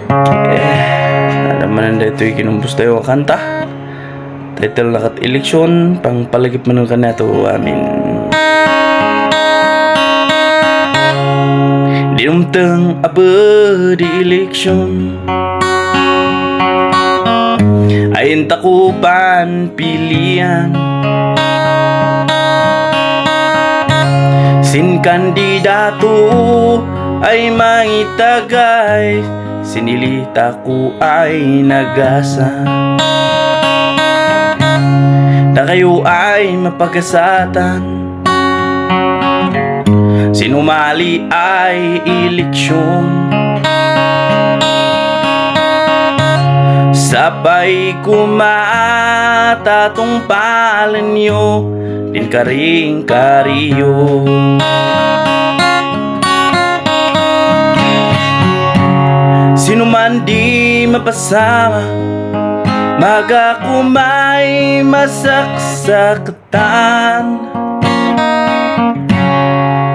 Alam man na ito'y kinumpos tayo kanta. Title na kat eleksyon, pang palagip man ka na ito amin. Di umtang aba di eleksyon, ayin takupan pilihan. Sin kandidato ay mangitagay, sinilita ko ay nagasa. Na kayo ay mapagkasatan, sinumali ay eleksyon. Sabay kumatatong palan nyo, din karing kariyo. Sino man di mapasama, maga kumay masaksaktan.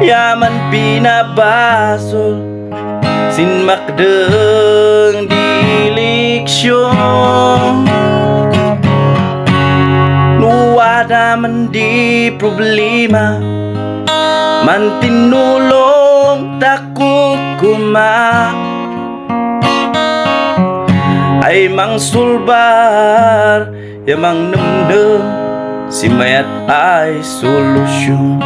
Yaman pinabasol, sinmakdeng di eleksyon. Nuwada man di problema, man tinulong takukuma. Ay mang sulbar, yamang namdam, si mayat ay solusyon.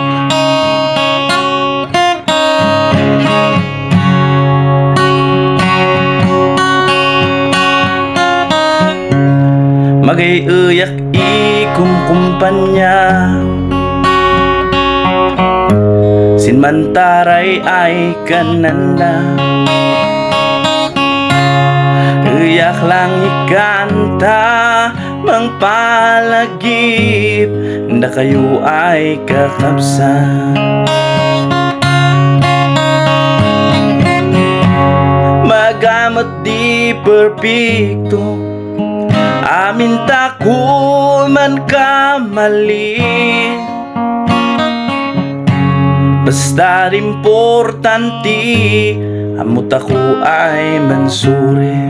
Magay-uyak ikumkumpanya, sinmantaray ay kananda. Uyak lang ikanta, mang palagip, na kayo ay kakapsan. Magamot di perpekto, amin takul man kamali. Basta importante, amot ako ay mansuri.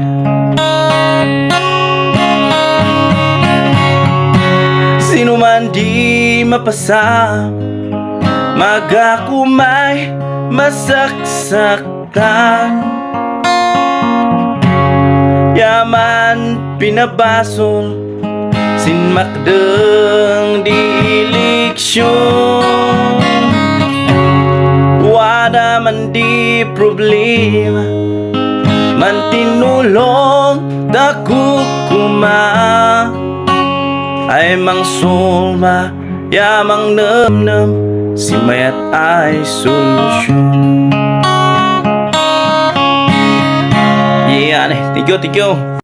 Sino man di mapasa, maga kumay masaksaktan. Yaman pinabasol, sinmakdeng di eleksyon. Wada man di problema, man tinulong dakukuma. Ay mang sulma, yamang namnam, si mayat ay solusyon. Yeah, thank you.